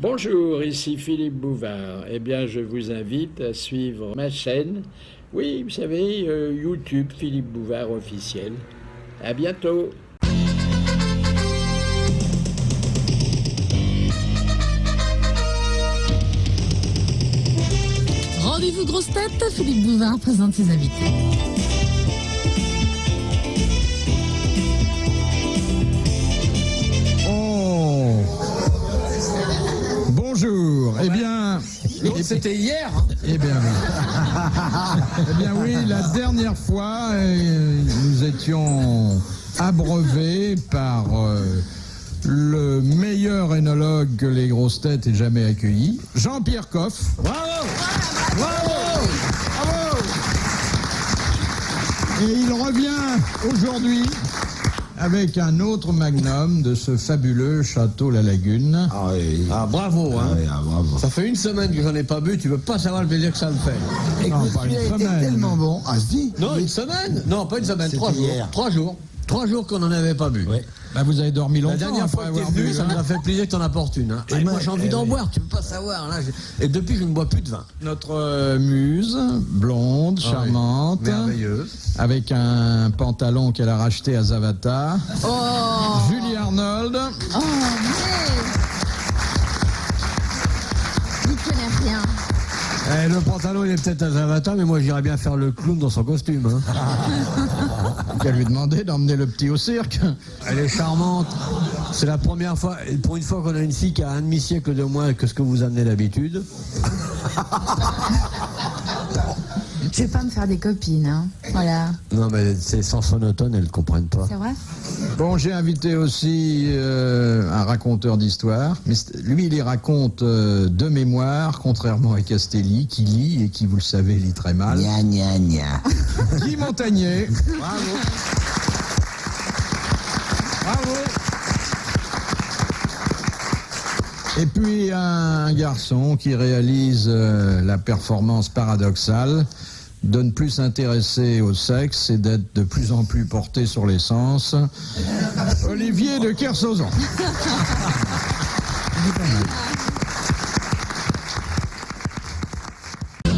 Bonjour, ici Philippe Bouvard. Eh bien, je vous invite à suivre ma chaîne. Oui, vous savez, YouTube Philippe Bouvard officiel. À bientôt. Rendez-vous grosse tête, Philippe Bouvard présente ses invités. Bonjour, eh bien... C'était hier hein. Eh bien oui. Eh bien oui, la dernière fois, nous étions abreuvés par le meilleur œnologue que les grosses têtes aient jamais accueilli, Jean-Pierre Coff. Bravo. Bravo. Bravo. Et il revient aujourd'hui avec un autre magnum de ce fabuleux château La Lagune. Ah, oui. Bravo, hein. Ah oui, bravo. Ça fait une semaine que j'en ai pas bu, tu veux pas savoir le plaisir que ça me fait. Non, pas une semaine. Tellement bon. Ah, si. Non, une semaine? Non, pas une semaine, 3 jours. hier. 3 jours. 3 jours qu'on n'en avait pas bu. Oui. Bah, vous avez dormi longtemps. La dernière fois après que t'es avoir venu, bu, ça hein. nous a fait plaisir que t'en apportes une. Hein. Et moi, j'ai envie d'en boire, tu peux pas savoir. Là, et depuis, je ne bois plus de vin. Notre muse, blonde, charmante, Merveilleuse. avec un pantalon qu'elle a racheté à Zavata. Oh, Julie Arnold. oh, mais... Il connaît rien. Le pantalon, il est peut-être à Zavata, mais moi, j'irais bien faire le clown dans son costume. Hein. Qu'elle lui demandait d'emmener le petit au cirque. Elle est charmante. C'est la première fois, pour une fois qu'on a une fille qui a un demi-siècle de moins que ce que vous amenez d'habitude. Je vais pas me faire des copines, hein. Voilà. Non, mais c'est sans sonotone, elles ne comprennent pas. C'est vrai? Bon, j'ai invité aussi un raconteur d'histoire. Mais lui, il les raconte de mémoire, contrairement à Castelli, qui lit et qui, vous le savez, lit très mal. Gna, gna, gna. Guy Montagnier. Bravo. Bravo. Et puis un garçon qui réalise la performance paradoxale de ne plus s'intéresser au sexe et d'être de plus en plus porté sur les sens. Olivier de Kersauzon. Vous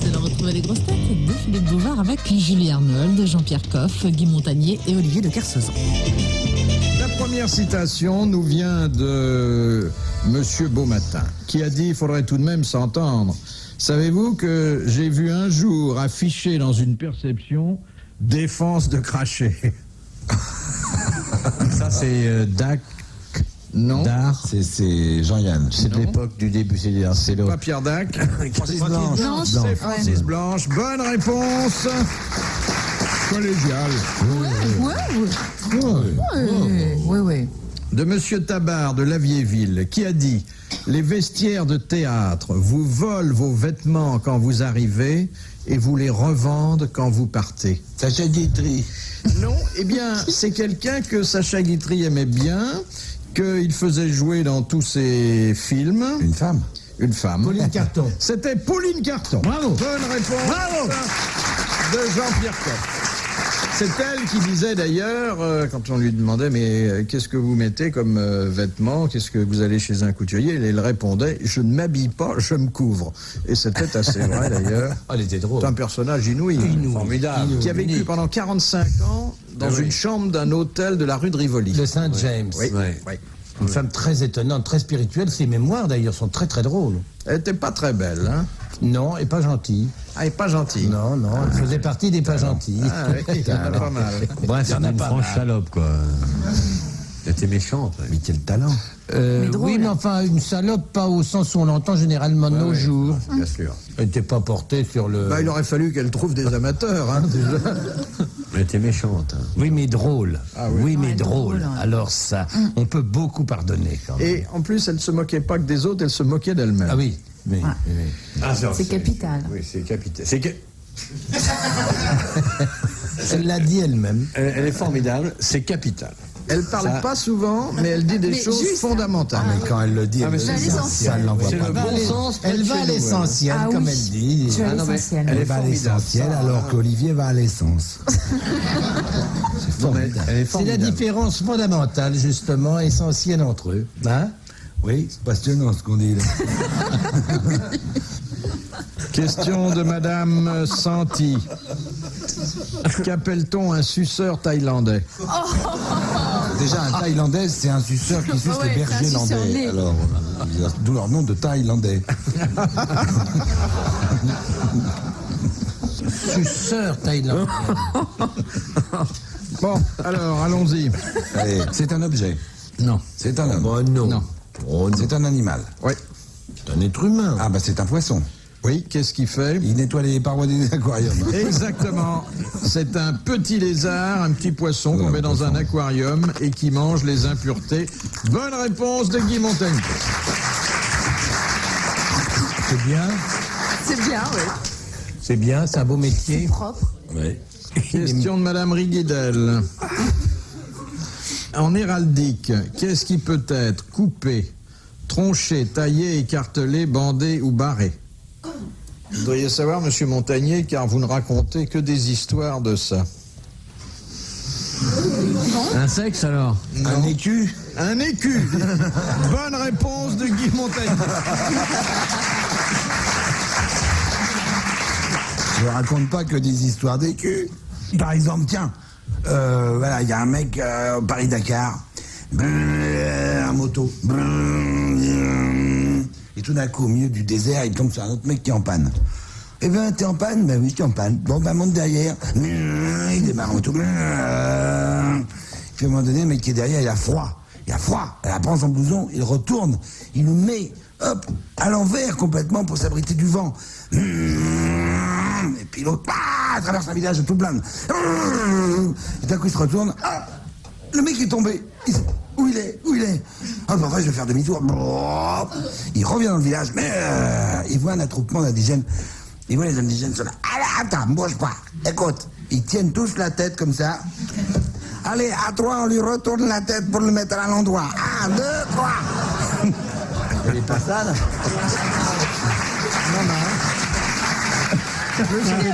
allez retrouver les grosses têtes de Philippe Bouvard avec Julie Arnold, Jean-Pierre Coff, Guy Montagnier et Olivier de Kersauzon. La première citation nous vient de Monsieur Beaumatin, qui a dit « Il faudrait tout de même s'entendre. Savez-vous que j'ai vu un jour affiché dans une perception « Défense de cracher ». Ça, c'est Dac. Non. D'art. C'est Jean-Yann. C'est de Non. l'époque du début, c'est Pas Pierre Dac. Francis Blanche. C'est Francis Blanche. Bonne réponse. Collégiale. Oui. De Monsieur Tabar de Lavierville, qui a dit « Les vestiaires de théâtre vous volent vos vêtements quand vous arrivez et vous les revendent quand vous partez. » Sacha Guitry. Non, eh bien, c'est quelqu'un que Sacha Guitry aimait bien, qu'il faisait jouer dans tous ses films. Une femme. Une femme. Pauline Carton. C'était Pauline Carton. Bravo. Bonne réponse. Bravo. De Jean-Pierre Coff. C'est elle qui disait d'ailleurs, quand on lui demandait « Mais qu'est-ce que vous mettez comme vêtements? Qu'est-ce que vous allez chez un couturier ?» Elle répondait « Je ne m'habille pas, je me couvre. » Et c'était assez vrai d'ailleurs. Oh, elle était drôle. C'est un personnage inouï. Formidable. Qui a vécu pendant 45 ans dans une chambre d'un hôtel de la rue de Rivoli. De Saint-James. Oui, Ouais. oui. Une femme très étonnante, très spirituelle. Ses mémoires, d'ailleurs, sont très très drôles. Elle n'était pas très belle, hein? Non, et pas gentille. Ah, elle n'est pas gentille. Non, elle faisait partie des pas gentils. Ah oui, il y en a pas mal. Bref, Il y en c'était a une pas franche mal. salope, quoi. Elle était méchante. Mais quel talent. Mais drôle. Oui, mais enfin, une salope, pas au sens où on l'entend généralement de nos jours. Bien sûr. Elle n'était pas portée sur le... Bah, il aurait fallu qu'elle trouve des amateurs, hein, déjà. Elle était méchante. Hein. Oui, mais drôle. Ah oui. Oui, mais Ouais, drôle. drôle, ouais. Alors ça, on peut beaucoup pardonner quand même. Et en plus, elle ne se moquait pas que des autres, elle se moquait d'elle-même. Ah oui, oui. Ah, C'est capital. Oui, c'est capital. Elle l'a dit elle-même. Elle est formidable, c'est capital. Elle parle pas souvent, mais elle dit des choses juste, hein. fondamentales. Mais quand elle le dit, elle c'est l'essentiel. elle l'envoie C'est pas. le bon sens. Elle va à l'essentiel, Ah comme oui. elle dit. Tu as non, mais l'essentiel. Elle va à l'essentiel, alors qu'Olivier va à l'essence. C'est formidable. elle est C'est la formidable. différence fondamentale, justement, essentielle entre eux. Hein? Oui, c'est passionnant ce qu'on dit là. Question de Madame Santi. Qu'appelle-t-on un suceur thaïlandais? Déjà, un Thaïlandais, c'est un suceur qui suce Ouais, les c'est un bergers suceur landais. né. Alors, d'où leur nom de Thaïlandais. Suceur thaïlandais. Bon, alors, allons-y. Allez, c'est un objet. Non. C'est un homme. Bon, non. Non. Oh, C'est un animal. Oui. c'est un être humain. Ah, bah c'est un poisson. Oui, qu'est-ce qu'il fait? Il nettoie les parois des aquariums. Exactement. C'est un petit lézard, un petit poisson qu'on Ouais, met dans un aquarium et qui mange les impuretés. Bonne réponse de Guy Montagnier. C'est bien. C'est bien, oui. C'est bien, c'est un beau métier. Propre. Oui. Question de Madame Riguidel. En héraldique, qu'est-ce qui peut être coupé, tronché, taillé, écartelé, bandé ou barré? Vous devriez savoir, Monsieur Montagnier, car vous ne racontez que des histoires de ça. Un sexe alors? Un écu. Un écu. Bonne réponse de Guy Montagnier. Je ne raconte pas que des histoires d'écu. Par exemple, tiens, voilà, il y a un mec Paris-Dakar, en moto. Et tout d'un coup, au milieu du désert, il tombe sur un autre mec qui est en panne. Eh ben, t'es en panne? Ben oui, je suis en panne. Bon, ben, monte derrière. Il démarre en moto. Puis à un moment donné, le mec qui est derrière, il a froid. Il a froid. Elle prend son blouson, il retourne, il le met, hop, à l'envers complètement pour s'abriter du vent. Et puis l'autre, traverse un village tout plein. Et d'un coup, il se retourne. Ah, le mec est tombé. Où il est? Ah, bah, je vais faire demi-tour. Il revient dans le village, mais il voit un attroupement d'indigènes. Il voit les indigènes sont là. Allez, attends, bouge pas. Écoute, ils tiennent tous la tête comme ça. Allez, à 3, on lui retourne la tête pour le mettre à l'endroit. 1, 2, 3. Elle est pas sale. Elle est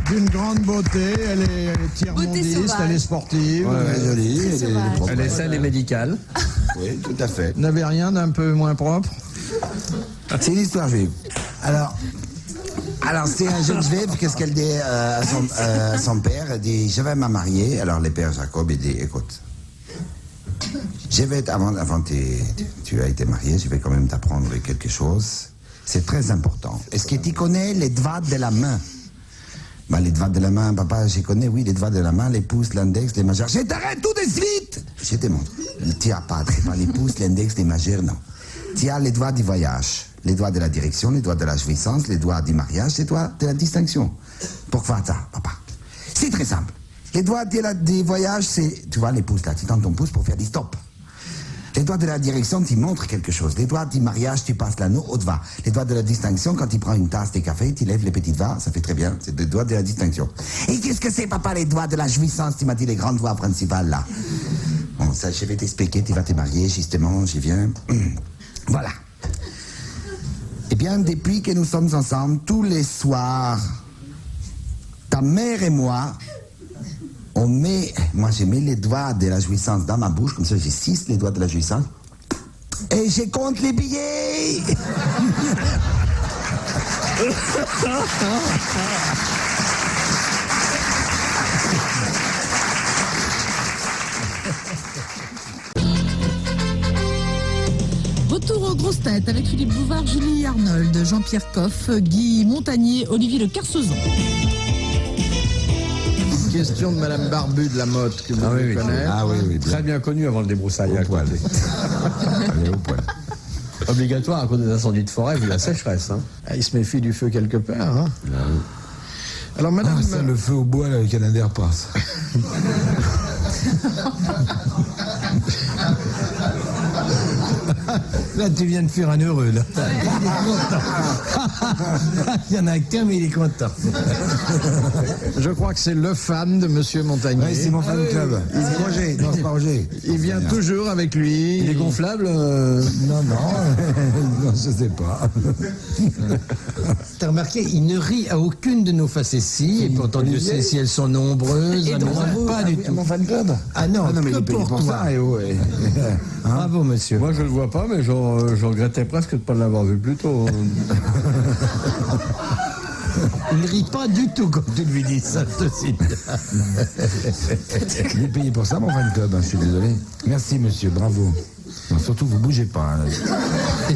d'une grande beauté, elle est tiers-mondiste, sauvage. elle est sportive. Ouais, jolie. Très sauvage. Elle est saine et médicale. Oui, tout à fait. Vous n'avez rien d'un peu moins propre? C'est une histoire juive. Alors c'est un jeune juif, qu'est-ce qu'elle dit à son père? Elle dit, je vais me marier. Alors le père Jacob, il dit, écoute, je vais, avant tu as été marié, je vais quand même t'apprendre quelque chose. C'est très important. Est-ce que tu connais les doigts de la main? Bah, les doigts de la main, papa, je connais, oui, les doigts de la main, les pouces, l'index, les majeurs. Je t'arrête tout de suite! Je te montre. Tu n'as pas les pouces, l'index, les majeurs, non. Tu as les doigts du voyage, les doigts de la direction, les doigts de la jouissance, les doigts du mariage, les doigts de la distinction. Pourquoi ça, papa? C'est très simple. Les doigts du voyage, c'est, tu vois, les pouces là, tu tends ton pouce pour faire du stop. Les doigts de la direction, tu montres quelque chose. Les doigts du mariage, tu passes l'anneau au doigt. Les doigts de la distinction, quand tu prends une tasse de café, tu lèves les petits doigts, ça fait très bien. C'est les doigts de la distinction. Et qu'est-ce que c'est, papa, les doigts de la jouissance? Tu m'as dit les grandes doigts principales, là. Bon, ça, je vais t'expliquer, tu vas te marier, justement, j'y viens. Voilà. Eh bien, depuis que nous sommes ensemble, tous les soirs, ta mère et moi, moi je mets les doigts de la jouissance dans ma bouche, comme ça j'ai 6 les doigts de la jouissance, et je compte les billets. Retour aux grosses têtes avec Philippe Bouvard, Julie Arnold, Jean-Pierre Coff, Guy Montagnier, Olivier Le Carsezon. Question de Madame Barbu de la Motte, que vous devez connaître. Ah oui, oui, bien. Très bien connu avant le débroussaillage. Au poil. Allez, au poil. Obligatoire à cause des incendies de forêt vu la sécheresse. Hein. Ah, il se méfie du feu quelque part. Hein. Alors, Madame... Ah, ça, le feu au bois, là, le Canadair passe. Là, tu viens de faire un heureux, là. Il est content. Il y en a qu'un, mais il est content. Je crois que c'est le fan de Monsieur Montagnier. Oui, c'est mon fan club. C'est Roger. Non, c'est pas Roger. Il vient toujours avec lui. Il est gonflable Non, non, je sais pas. T'as remarqué, il ne rit à aucune de nos facéties, et pourtant Dieu sait si elles sont nombreuses. Et bravo, pas du tout. Mon fan club. Ah non, mais que il est payé pour pour toi. ça. Et ouais. Bravo, monsieur. Moi, je le vois pas, mais je regrettais presque de ne pas l'avoir vu plus tôt. Il ne rit pas du tout quand tu lui dis ça, je te cite. Il est payé pour ça, mon fan club. Je suis désolé. Merci, monsieur. Bravo. Non, surtout, vous bougez pas.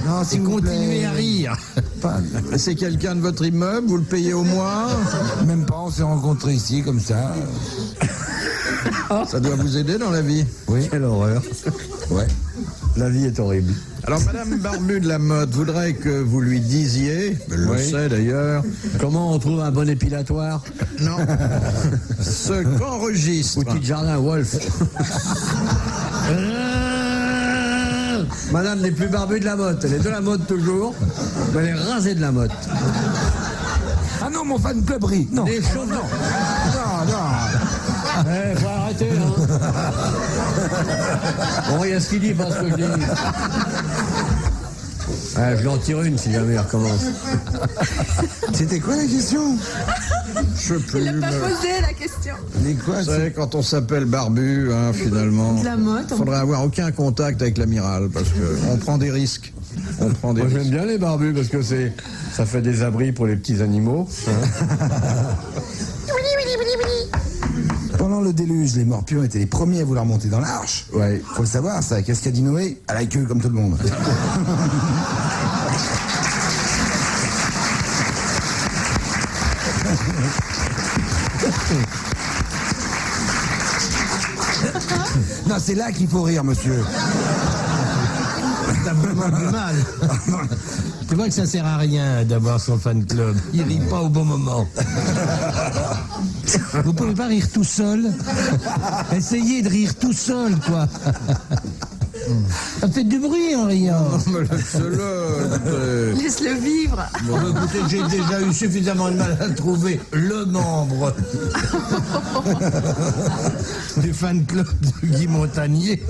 Non, si continuez à rire. Pas- C'est quelqu'un de votre immeuble, vous le payez au mois. Même pas, on s'est rencontrés ici, comme ça. Ça doit vous aider dans la vie. Oui. Quelle horreur. Ouais. La vie est horrible. Alors, Madame Barbu de la Motte voudrait que vous lui disiez, elle le Oui. sait d'ailleurs, Comment on trouve un bon épilatoire? non, ce qu'enregistre. Outil de jardin Wolf. Madame n'est plus barbue de la motte. Elle est de la motte toujours, mais elle est rasée de la motte. Ah non, mon fan club rit. Non. Des choses, non. Non, non. Faut arrêter, hein. Bon, il y a ce qu'il dit, pas ce que je dis. Je lui en tire une si jamais il recommence. C'était quoi la question? Je sais plus. Il n'a pas mais- posé la question. Mais quoi? Vous savez, quand on s'appelle Barbu, hein, finalement, De la Motte. il faudrait avoir aucun contact avec l'amiral parce qu'on prend des risques. On prend des Moi j'aime risques. bien les barbus parce que ça fait des abris pour les petits animaux. Pendant le déluge, les morpions étaient les premiers à vouloir monter dans l'arche. Ouais. Faut le savoir, ça. Qu'est-ce qu'a dit Noé? À la queue, comme tout le monde. Non, c'est là qu'il faut rire, monsieur. T'as vraiment du mal. Tu vois que ça sert à rien d'avoir son fan club. Il rit pas au bon moment. Vous pouvez pas rire tout seul? Essayez de rire tout seul, quoi. Ça fait du bruit en riant. Mais laissez-le, Laisse-le vivre. Bon, écoutez, j'ai déjà eu suffisamment de mal à trouver le membre du fan club de Guy Montagnier.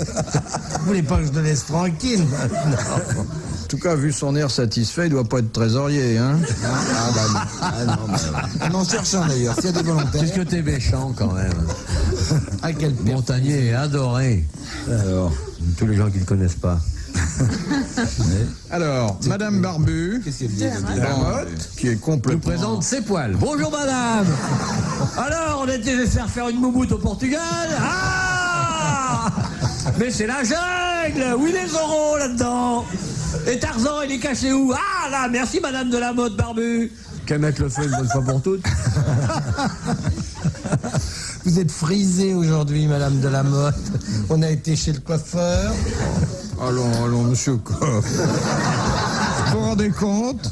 Vous voulez pas que je le laisse tranquille maintenant? En tout cas, vu son air satisfait, il doit pas être trésorier, hein. Ah bah non. Ah non, mais on en cherche un d'ailleurs. S'il y a des volontaires. Qu'est-ce que t'es méchant quand même. À quel point? Montagnier est adoré. Alors, Tous les gens qui ne le connaissent pas. Alors, Madame Barbu, qu'est-ce qu'elle dit? de la Motte, qui est Je vous complètement... présente ses poils. Bonjour madame. Alors, on était faire une moumoute au Portugal. Ah, mais c'est la jungle. Où il est Zorro là-dedans? Et Tarzan, il est caché où? Ah là, merci madame de la Motte Barbu. Qu'à mettre le feu une bonne fois pour toutes. Vous êtes frisée aujourd'hui, Madame de la Motte. On a été chez le coiffeur. Allons, monsieur Coff. Vous vous rendez compte?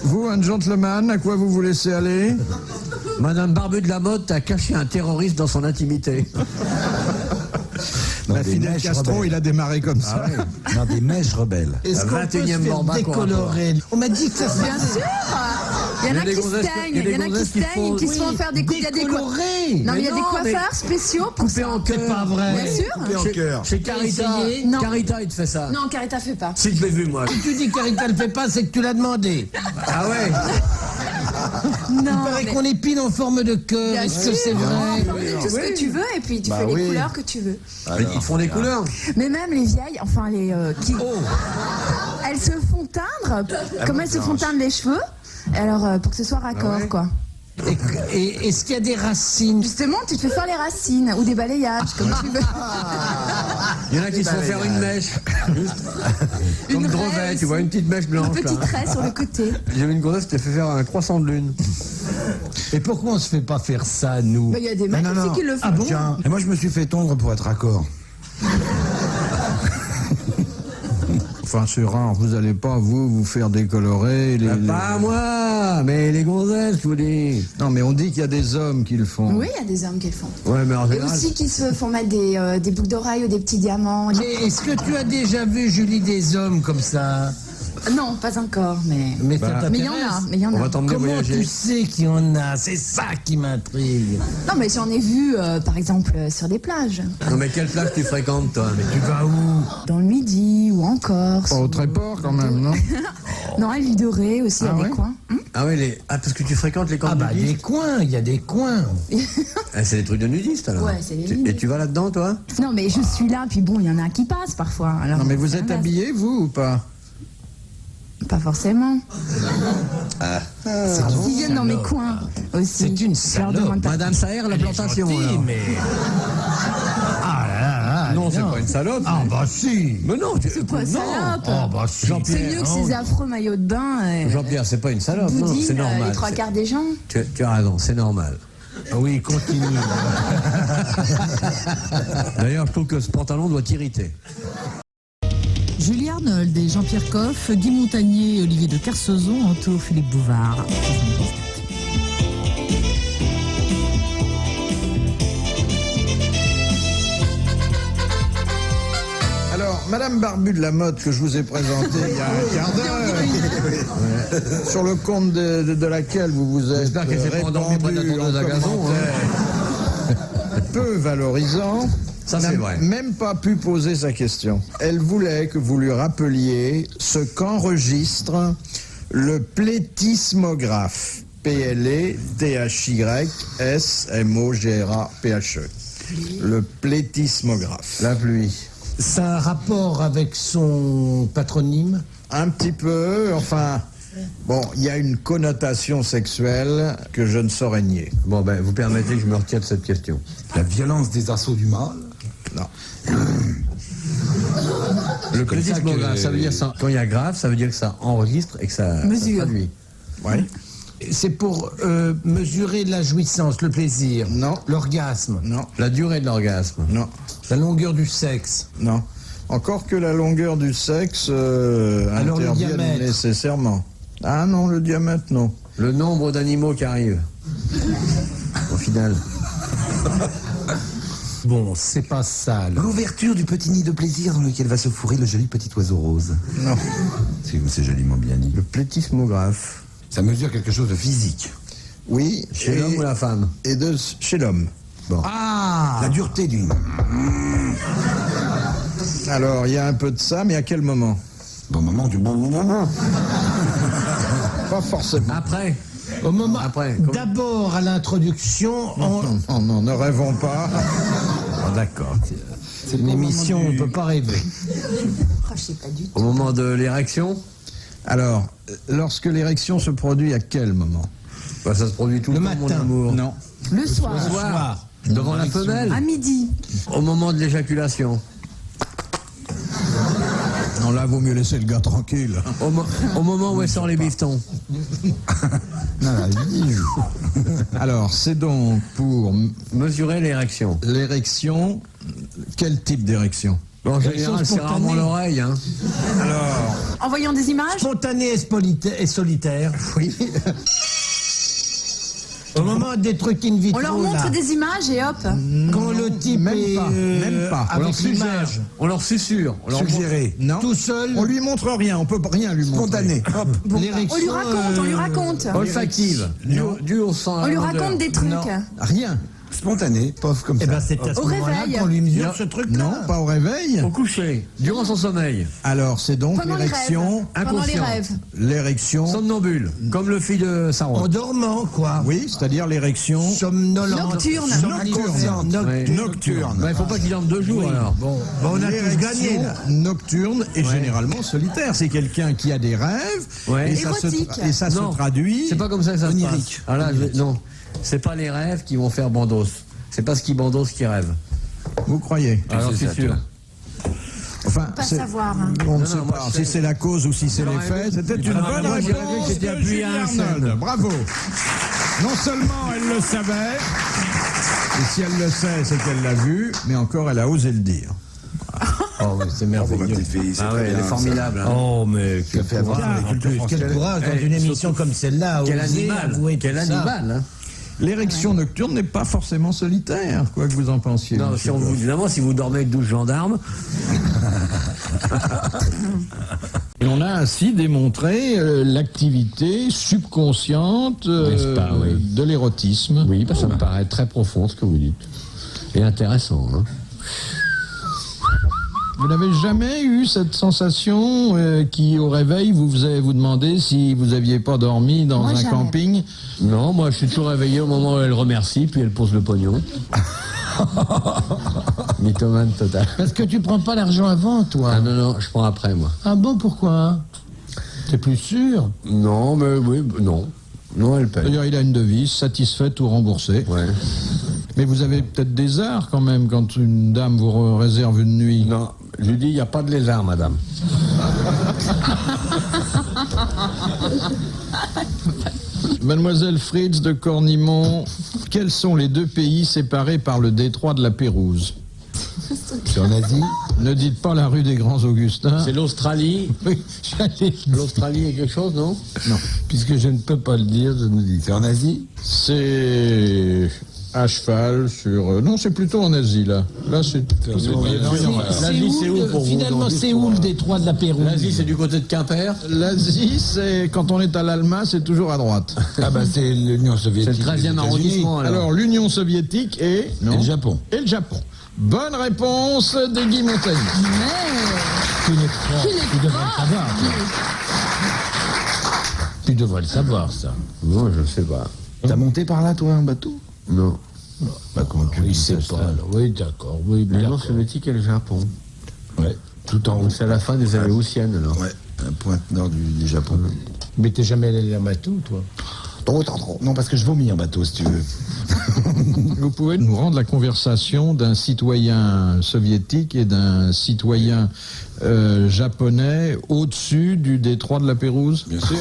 Vous, un gentleman, à quoi vous vous laissez aller? Madame Barbu de la Motte a caché un terroriste dans son intimité. Non, Bah, des Fidel mèches Castro, rebelles. il a démarré comme ça. Non, des mèches rebelles. Est-ce qu'on peut se 21e faire Morbac au décolorer? On m'a dit que ça se Bien sûr. Il y en a des qui se gonzesses- teignent. il y a des Il y en a qui gonzesses se qui teignent, font- qui se font faire des coups. Il y a des décoloré. Non, mais il y a Mais des non, coiffeurs spéciaux pour Coupé ça. en cœur. C'est pas vrai. Bien sûr. Coupé en cœur. Chez Carita, essayé Non. Carita, il te fait ça. Non, Carita fait pas. Si je l'ai vu, moi. Si tu dis que Carita le fait pas, c'est que tu l'as demandé. Ah ouais. Non. Il paraît mais- qu'on épile en forme de cœur. Bien Est-ce que sûr. c'est vrai? On fait tout ce que tu veux et puis tu Bah fais les oui. couleurs que tu veux. Ils te font des couleurs. Mais même les vieilles, enfin les qui, Oh. elles se font teindre. Comment elles se font teindre les cheveux? Alors pour que ce soit raccord quoi. Et est-ce qu'il y a des racines? Justement, tu te fais faire les racines ou des balayages comme tu veux. Il y en a qui se font faire une mèche. Comme Une Drevet, raie tu vois, aussi. une petite mèche Un blanche. petit là. trait sur le côté. J'ai vu une gonzesse qui t'a fait faire un croissant de lune. Et pourquoi on se fait pas faire ça, nous? Bah, il y a des mecs aussi qui le font. Ah bon? Tiens, et moi je me suis fait tondre pour être raccord. Enfin, c'est rare. Vous n'allez pas, vous faire décolorer. Pas moi, mais les gonzesses, je vous dis. Non, mais on dit qu'il y a des hommes qui le font. Oui, il y a des hommes qui le font. Ouais, mais en Et général. aussi qui se font mettre des boucles d'oreilles ou des petits diamants. Mais est-ce que tu as déjà vu, Julie, des hommes comme ça? Non, pas encore, mais... Mais ça t'intéresse? Mais il y en a, mais il y en On a. va t'emmener Comment voyager. tu sais qu'il y en a? C'est ça qui m'intrigue. Non, mais j'en ai vu, par exemple, sur des plages. Non, mais quelle plage tu fréquentes, toi? Tu vas où? Dans le Midi ou en Corse. Pas au Tréport, quand même, non? Non, à l'île de Ré aussi, Ah il y a ouais des coins. Ah oui, parce que tu fréquentes les camps Ah de bah des nudistes. coins, il y a des coins. Ah, c'est des trucs de nudistes, alors. Ouais, c'est des Et nudistes. tu vas là-dedans, toi? Non, mais je suis là, puis bon, il y en a qui passent parfois. Alors, Non, mais vous ça êtes va. habillé, vous, ou pas? Pas forcément. Ils viennent dans mes coins aussi. C'est une Je leur salope. demande pas. Madame Saher, la Elle est plantation, gentille, alors. mais... Ah là là, Non, dis c'est donc. pas une salope. Ah mais- bah si. Mais non, C'est quoi, non. salope Ah bah si. C'est mieux que ces affreux maillots de bain. Jean-Pierre, c'est pas une salope, non, boudine, c'est normal. les trois C'est- quarts des gens. Tu as raison, c'est normal. Ah oui, continue. D'ailleurs, je trouve que ce pantalon doit t'irriter. Julie Arnold et Jean-Pierre Coff, Guy Montagnier et Olivier de Kersauzon entourent Philippe Bouvard. Alors, Madame Barbu de la Motte, que je vous ai présentée il y a un quart d'heure, sur le compte de laquelle vous vous êtes J'espère qu'elle s'est pas endormie près de la répandu en tondeuse à gazon, commentaire peu valorisant, Ça, c'est n'a vrai. même pas pu poser sa question. Elle voulait que vous lui rappeliez ce qu'enregistre le plétismographe. P-L-E-T-H-Y-S-M-O-G-R-A-P-H-E. Le plétismographe. La pluie. Ça a un rapport avec son patronyme? Un petit peu, enfin... Bon, il y a une connotation sexuelle que je ne saurais nier. Bon, ben, vous permettez que je me retire de cette question. La violence des assauts du mal. Non. Le comme ça plétismographe, que- ça veut dire ça. Quand il y a grave, ça veut dire que ça enregistre et que ça Mesure. traduit. Oui. C'est pour mesurer la jouissance, le plaisir, Non. l'orgasme, Non. La durée de l'orgasme. Non. la longueur du sexe. Non. Encore que la longueur du sexe Alors, le intervienne diamètre. nécessairement. Ah non, le diamètre, non. Le nombre d'animaux qui arrivent. Au final. Bon, c'est pas ça. là. L'ouverture du petit nid de plaisir dans lequel va se fourrer le joli petit oiseau rose. Non. C'est joliment bien dit. Le plétismographe. Ça mesure quelque chose de physique. Oui. Chez l'homme ou la femme? Et chez l'homme. Ah, La dureté du... Alors, il y a un peu de ça, mais à quel moment? Bon moment du... Pas forcément. Après. au moment. Après, comme- D'abord à l'introduction, on... Non, non, ne rêvons pas. Ah, d'accord. c'est une émission, on peut pas rêver. Oh, je sais pas du tout. Au moment de l'érection, Alors, lorsque l'érection se produit, à quel moment? bah, ça se produit tout le, Le temps, mon matin. amour. Non. Le soir. Soir. Devant la femelle. À midi. Au moment de l'éjaculation. Non, là, vaut mieux laisser le gars tranquille. Au moment où elle sort les bifetons. Alors, c'est donc pour Mesurer l'érection. l'érection, quel type d'érection? Bon, en général, c'est spontanée. rarement l'oreille. Hein. Alors, En voyant des images. Spontané et solitaire. oui. Au moment des trucs in vitro, On leur montre là, des images et hop. quand le type Même est pas, même pas. On leur avec suggère. l'image, On leur susurre. On leur Suggéré. Non. tout seul, On lui montre rien, on peut rien lui montrer. Spontané. Hop. l'érection, On lui raconte, on lui raconte. olfactive. Dû au sang. On lui raconte des trucs. Non. Rien. Spontané. Pof, comme Eh ça. ben c'est à ce Au moment-là réveil. qu'on lui mesure ce truc-là. Non, pas au réveil. Au coucher. Durant son sommeil. Alors, c'est donc Pendant les l'érection. rêves. Pendant les inconscient. rêves. L'érection. Somnambule. Comme le fils de En Saron. dormant, quoi. Oui, c'est-à-dire l'érection Somnolente. Nocturne. Somnolente. Ouais. nocturne. Bah, il faut pas qu'il dorme 2 jours alors. Bon, on a tous L'érection gagné, là. nocturne et généralement solitaire. C'est quelqu'un qui a des rêves Ouais. et ça, Érotique. se Non, traduit. C'est pas comme ça que ça se passe. onirique. Ah là, non. C'est pas les rêves qui vont faire bandos. C'est pas ce qui bandos qui rêve. Vous croyez? Alors c'est sûr. Enfin, Pas c'est- savoir. Hein. on ne Non, sait non, moi, pas je si sais. c'est la cause ou si c'est Non, l'effet. mais- C'était une Ah, bonne moi, j'ai rêvé que réponse j'étais de appuyé Julie à un Arnold. seul. Bravo. Non seulement elle le savait, et si elle le sait, c'est qu'elle l'a vu, mais encore elle a osé le dire. Oh, mais c'est Bravo, ma merveilleux. petite fille. c'est Ah très ouais, elle est bien, formidable. hein. Oh, mais quel fait avancer courage, la en culture plus, quel française. courage dans Eh, une émission surtout- comme celle-là. Quel oser animal, avouer quel tout ça. animal. Hein. L'érection nocturne n'est pas forcément solitaire, quoi que vous en pensiez. Non, monsieur Coff. évidemment, si vous dormez avec 12 gendarmes, Et on a ainsi démontré l'activité subconsciente N'est-ce pas, oui. de l'érotisme. oui, ça me paraît très profond ce que vous dites. Et intéressant. Hein. Vous n'avez jamais eu cette sensation qui, au réveil, vous faisait vous demander si vous n'aviez pas dormi dans Moi, un jamais. camping? Non, moi je suis toujours réveillé au moment où elle remercie, puis elle pose le pognon. Mythomane total. Parce que tu prends pas l'argent avant, toi. Ah non, non, je prends après moi. Ah bon, pourquoi? T'es plus sûr? Non, mais oui, non. Non, elle paye. D'ailleurs, il a une devise, satisfait ou remboursé. Ouais. Mais vous avez peut-être des arts quand même quand une dame vous réserve une nuit. Non, je lui dis, il n'y a pas de lézard, madame. Mademoiselle Fritz de Cornimont, quels sont les deux pays séparés par le détroit de la Pérouse? C'est en Asie. Ne dites pas la rue des Grands Augustins. C'est l'Australie. Oui, j'allais- L'Australie est quelque chose, non? Puisque je ne peux pas le dire, je nous dis. C'est en Asie. C'est à cheval sur... Non, c'est plutôt en Asie, là. Là, c'est plutôt au Moyen-Orient. L'Asie, c'est où pour vous? Finalement, c'est où le détroit de la Pérouse? L'Asie, c'est du côté de Quimper. L'Asie, c'est quand on est à l'Alma, c'est toujours à droite. Ah bah c'est l'Union C'est soviétique. le 13e les États-Unis. arrondissement, alors. Alors, l'Union soviétique et... Et le Japon. Et le Japon. Bonne réponse de Guy Montagnier. Tu n'es pas- tu devrais le savoir. Tu devrais le savoir, ça. Non, je ne sais pas. T'as monté par là, toi, un bateau? Non. Bah comment tu Oui, dis c'est ça, pas. alors. Oui, d'accord. Oui, L'Union d'accord. soviétique et le Japon. Ouais. Tout en haut. Donc c'est à la fin des années haussiennes, alors. Ouais. Un pointe nord du Japon. Mais t'es jamais allé à bateau, toi? Trop. Non, parce que je vomis en bateau, si tu veux. Vous pouvez nous rendre la conversation d'un citoyen soviétique et d'un citoyen japonais au-dessus du détroit de la Pérouse? Bien sûr.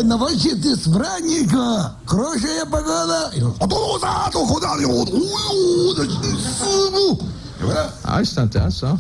Навальчик ты сбранника, хорошая погода. Et voilà. Ah, c'est intéressant.